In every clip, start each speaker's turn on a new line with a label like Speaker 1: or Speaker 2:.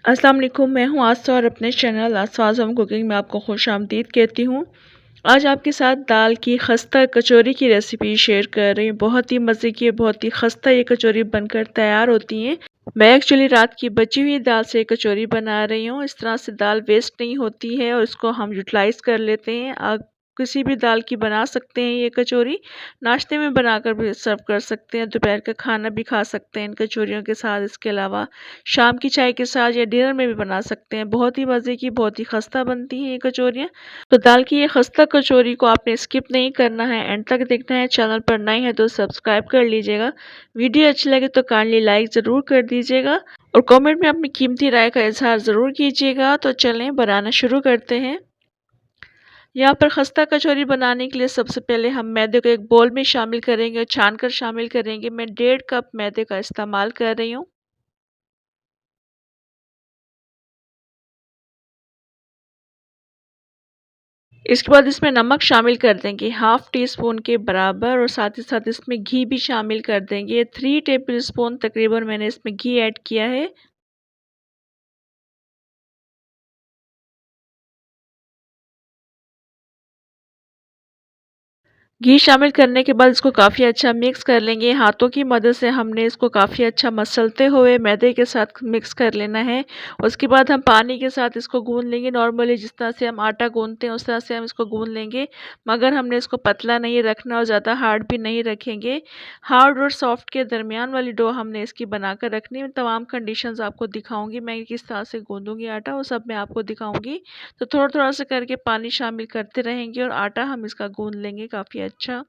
Speaker 1: अस्सलाम वालेकुम, मैं हूँ आस्था और अपने चैनल आस्था होम कुकिंग में आपको खुशामदीद कहती हूँ। आज आपके साथ दाल की खस्ता कचौरी की रेसिपी शेयर कर रही हूँ। बहुत ही मज़े की, बहुत ही खस्ता ये कचौरी बनकर तैयार होती हैं। मैं एक्चुअली रात की बची हुई दाल से कचौरी बना रही हूँ। इस तरह से दाल वेस्ट नहीं होती है और इसको हम यूटिलाइज़ कर लेते हैं। आप किसी भी दाल की बना सकते हैं ये कचौरी। नाश्ते में बनाकर भी सर्व कर सकते हैं, दोपहर का खाना भी खा सकते हैं इन कचौरियों के साथ। इसके अलावा शाम की चाय के साथ या डिनर में भी बना सकते हैं। बहुत ही मज़े की, बहुत ही खस्ता बनती हैं ये कचौरियाँ। तो दाल की ये खस्ता कचौरी को आपने स्किप नहीं करना है, एंड तक देखना है। चैनल पर नए हैं तो सब्सक्राइब कर लीजिएगा। वीडियो अच्छी लगे तो काइंडली लाइक ज़रूर कर दीजिएगा और कमेंट में अपनी कीमती राय का इज़हार ज़रूर कीजिएगा। तो चलें बनाना शुरू करते हैं। यहाँ पर खस्ता कचौरी बनाने के लिए सबसे पहले हम मैदे को एक बोल में शामिल करेंगे और छान कर शामिल करेंगे। मैं 1.5 कप मैदे का इस्तेमाल कर रही हूँ। इसके बाद इसमें नमक शामिल कर देंगे हाफ टी स्पून के बराबर, और साथ ही साथ इसमें घी भी शामिल कर देंगे। 3 टेबल स्पून तकरीबन मैंने इसमें घी ऐड किया है। घी शामिल करने के बाद इसको काफ़ी अच्छा मिक्स कर लेंगे। हाथों की मदद से हमने इसको काफ़ी अच्छा मसलते हुए मैदे के साथ मिक्स कर लेना है। उसके बाद हम पानी के साथ इसको गूँध लेंगे। नॉर्मली जिस तरह से हम आटा गूँधते हैं उस तरह से हम इसको गूँध लेंगे, मगर हमने इसको पतला नहीं रखना और ज़्यादा हार्ड भी नहीं रखेंगे। हार्ड और सॉफ्ट के दरमियान वाली डो हमने इसकी बनाकर रखनी है। तमाम कंडीशंस आपको दिखाऊँगी, मैं किस तरह से गूँधूँगी आटा, वो सब मैं आपको दिखाऊँगी। तो थोड़ा-थोड़ा सा करके पानी शामिल करते रहेंगे और आटा हम इसका गूँध लेंगे काफ़ी अच्छा।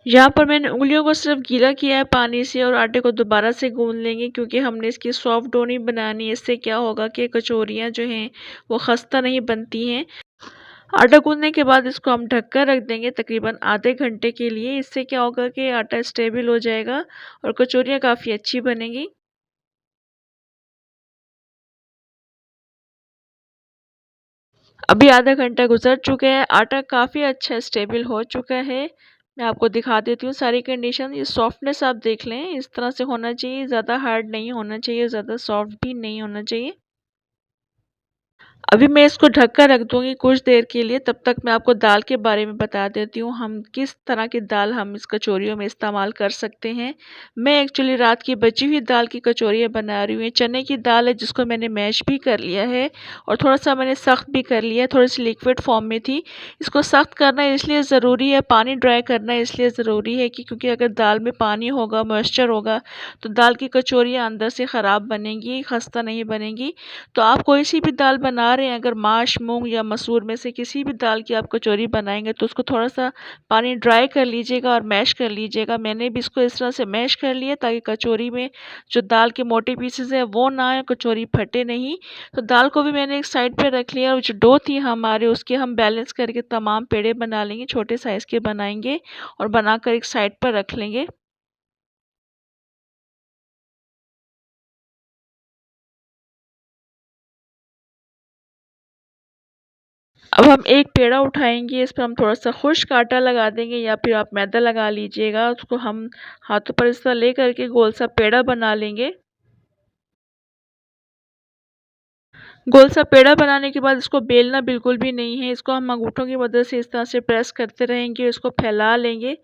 Speaker 1: यहाँ पर मैंने उँगलियों को सिर्फ गीला किया है पानी से, और आटे को दोबारा से गूँध लेंगे क्योंकि हमने इसकी सॉफ्ट डो नहीं बनानी है। इससे क्या होगा कि कचौरियाँ जो हैं वो खस्ता नहीं बनती हैं। आटा गूँधने के बाद इसको हम ढक कर रख देंगे तकरीबन आधे घंटे के लिए। इससे क्या होगा कि आटा स्टेबल हो जाएगा और कचौरियाँ काफ़ी अच्छी बनेंगी। अभी आधा घंटा गुजर चुका है, आटा काफ़ी अच्छा स्टेबल हो चुका है। मैं आपको दिखा देती हूँ सारी कंडीशन। ये सॉफ्टनेस आप देख लें, इस तरह से होना चाहिए। ज़्यादा हार्ड नहीं होना चाहिए, ज़्यादा सॉफ्ट भी नहीं होना चाहिए। अभी मैं इसको ढक कर रख दूँगी कुछ देर के लिए। तब तक मैं आपको दाल के बारे में बता देती हूँ, हम किस तरह की दाल हम इस कचौरियों में इस्तेमाल कर सकते हैं। मैं एक्चुअली रात की बची हुई दाल की कचौरियाँ बना रही हूँ। ये चने की दाल है जिसको मैंने मैश भी कर लिया है और थोड़ा-सा मैंने सख्त भी कर लिया है, थोड़ी-सी लिक्विड फॉर्म में थी। इसको सख्त करना इसलिए ज़रूरी है, पानी ड्राई करना इसलिए ज़रूरी है कि क्योंकि अगर दाल में पानी होगा, मॉइस्चर होगा, तो दाल की कचौरियाँ अंदर से ख़राब बनेंगी, खस्ता नहीं बनेंगी। तो आप कोई सी भी दाल बना रहे हैं, अगर माश, मूंग या मसूर में से किसी भी दाल की आप कचौरी बनाएंगे तो उसको थोड़ा सा पानी ड्राई कर लीजिएगा और मैश कर लीजिएगा। मैंने भी इसको इस तरह से मैश कर लिया ताकि कचौरी में जो दाल के मोटे पीसेस है वो ना आए, कचौरी फटे नहीं। तो दाल को भी मैंने एक साइड पे रख लिया और जो डो थी हमारे उसके हम बैलेंस करके तमाम पेड़े बना लेंगे, छोटे साइज़ के बनाएंगे और बनाकर एक साइड पर रख लेंगे। अब हम एक पेड़ा उठाएँगे, इस पर हम थोड़ा-सा खुश्क आटा लगा देंगे या फिर आप मैदा लगा लीजिएगा। उसको हम हाथों पर इस तरह ले करके गोल सा पेड़ा बना लेंगे। गोल सा पेड़ा बनाने के बाद इसको बेलना बिल्कुल भी नहीं है, इसको हम अंगूठों की मदद से इस तरह से प्रेस करते रहेंगे, इसको फैला लेंगे।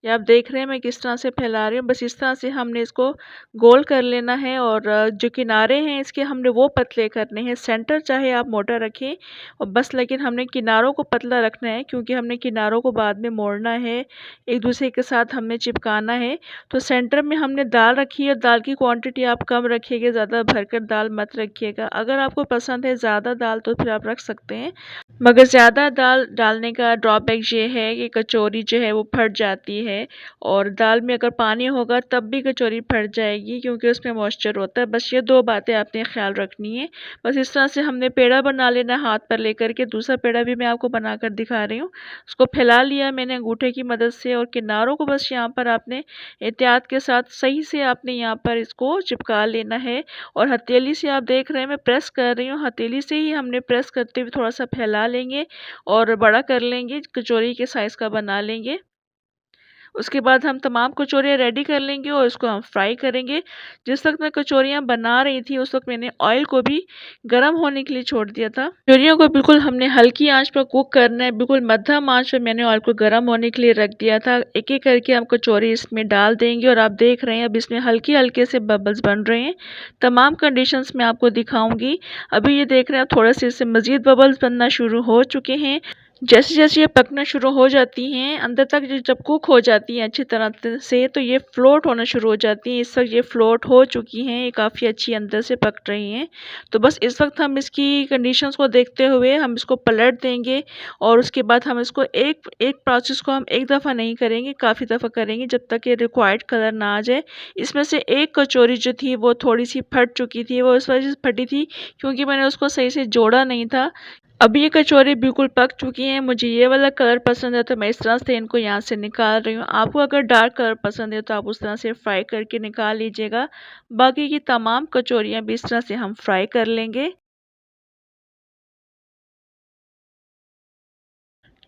Speaker 1: ये आप देख रहे हैं मैं किस तरह से फैला रही हूँ। बस इस तरह से हमने इसको गोल कर लेना है और जो किनारे हैं इसके हमने वो पतले करने हैं। सेंटर चाहे आप मोटा रखें और बस, लेकिन हमने किनारों को पतला रखना है क्योंकि हमने किनारों को बाद में मोड़ना है, एक दूसरे के साथ हमने चिपकाना है। तो सेंटर में हमने दाल रखी है। दाल की क्वांटिटी आप कम रखिएगा, ज़्यादा भरकर दाल मत रखिएगा। अगर आपको पसंद है ज़्यादा दाल तो फिर आप रख सकते हैं। मगर ज़्यादा दाल डालने का ड्रॉबैक ये है कि कचौरी जो है वो फट जाती है और दाल में अगर पानी होगा तब भी कचौरी फट जाएगी क्योंकि उसमें मॉइस्चर होता है। बस ये 2 बातें आपने ख़्याल रखनी है। बस इस तरह से हमने पेड़ा बना लेना है हाथ पर लेकर के, दूसरा पेड़ा भी मैं आपको बनाकर दिखा रही हूँ। उसको फैला लिया मैंने अंगूठे की मदद से और किनारों को बस यहाँ पर आपने एहतियात के साथ सही से आपने यहाँ पर इसको चिपका लेना है और हथेली से आप देख रहे हैं मैं प्रेस कर रही हूँ, हथेली से ही हमने प्रेस करते हुए थोड़ा-सा फैला लेंगे और बड़ा कर लेंगे, कचौरी के साइज़ का बना लेंगे। उसके बाद हम तमाम कचौरियाँ रेडी कर लेंगे और इसको हम फ्राई करेंगे। जिस वक़्त मैं कचौरियाँ बना रही थी उस वक़्त मैंने ऑयल को भी गरम होने के लिए छोड़ दिया था। कचौरियों को बिल्कुल हमने हल्की आँच पर कुक करना है, बिल्कुल मध्यम आँच पे मैंने ऑयल को गरम होने के लिए रख दिया था। एक-एक करके हम कचौरी इसमें डाल देंगे और आप देख रहे हैं अब इसमें हल्के-हल्के से बबल्स बन रहे हैं। तमाम कंडीशंस मैं आपको दिखाऊँगी। अभी ये देख रहे हैं थोड़े से इससे मज़ीद बबल्स बनना शुरू हो चुके हैं। जैसे-जैसे ये पकना शुरू हो जाती हैं, अंदर तक ज जब कुक हो जाती हैं अच्छी तरह से तो ये फ्लोट होना शुरू हो जाती हैं। इस वक़्त ये फ्लोट हो चुकी हैं, ये काफ़ी अच्छी अंदर से पक रही हैं। तो बस इस वक़्त हम इसकी कंडीशंस को देखते हुए हम इसको पलट देंगे और उसके बाद हम इसको एक एक प्रोसेस को हम एक दफ़ा नहीं करेंगे, काफ़ी दफ़ा करेंगे जब तक ये रिक्वायर्ड कलर ना आ जाए। इसमें से एक कचौरी जो थी वो थोड़ी-सी फट चुकी थी, वो इस वजह से फटी थी क्योंकि मैंने उसको सही से जोड़ा नहीं था। अभी ये कचौरी बिल्कुल पक चुकी हैं, मुझे ये वाला कलर पसंद है तो मैं इस तरह से इनको यहाँ से निकाल रही हूँ। आपको अगर डार्क कलर पसंद है तो आप उस तरह से फ्राई करके निकाल लीजिएगा। बाकी की तमाम कचौरियाँ भी इस तरह से हम फ्राई कर लेंगे।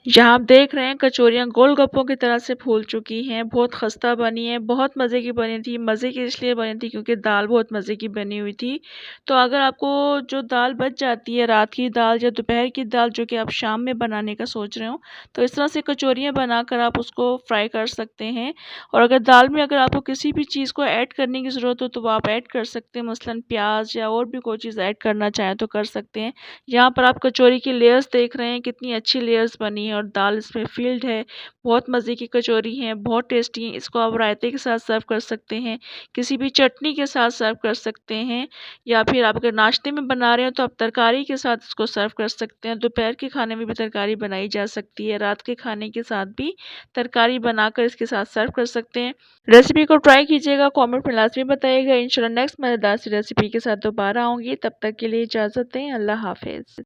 Speaker 1: यहाँ आप देख रहे हैं कचौरियाँ गोलगप्पों की तरह से फूल चुकी हैं, बहुत खस्ता बनी है, बहुत मज़े की बनी थी। मज़े की इसलिए बनी थी क्योंकि दाल बहुत मज़े की बनी हुई थी। तो अगर आपको जो दाल बच जाती है, रात की दाल या दोपहर की दाल जो कि आप शाम में बनाने का सोच रहे हो, तो इस तरह से कचौरियाँ बनाकर आप उसको फ्राई कर सकते हैं। और अगर दाल में अगर आपको किसी भी चीज़ को ऐड करने की ज़रूरत हो तो वो आप ऐड कर सकते हैं, मसलन प्याज़ या और भी कोई चीज़ ऐड करना चाहें तो कर सकते हैं। यहाँ पर आप कचौरी की लेयर्स देख रहे हैं, कितनी अच्छी लेयर्स बनी है और दाल इसमें फ़िल्ड है। बहुत मज़े की कचौरी है, बहुत टेस्टी है। इसको आप रायते के साथ सर्व कर सकते हैं, किसी भी चटनी के साथ सर्व कर सकते हैं या फिर आप अगर नाश्ते में बना रहे हो तो आप तरकारी के साथ इसको सर्व कर सकते हैं। दोपहर के खाने में भी तरकारी बनाई जा सकती है, रात के खाने के साथ भी तरकारी बनाकर इसके साथ सर्व कर सकते हैं। रेसिपी को ट्राई कीजिएगा, कमेंट में लाज़मी बताइएगा। इंशाल्लाह नेक्स्ट मज़ेदार सी रेसिपी के साथ दोबारा आऊँगी, तब तक के लिए इजाज़त दें। अल्लाह हाफ़िज़।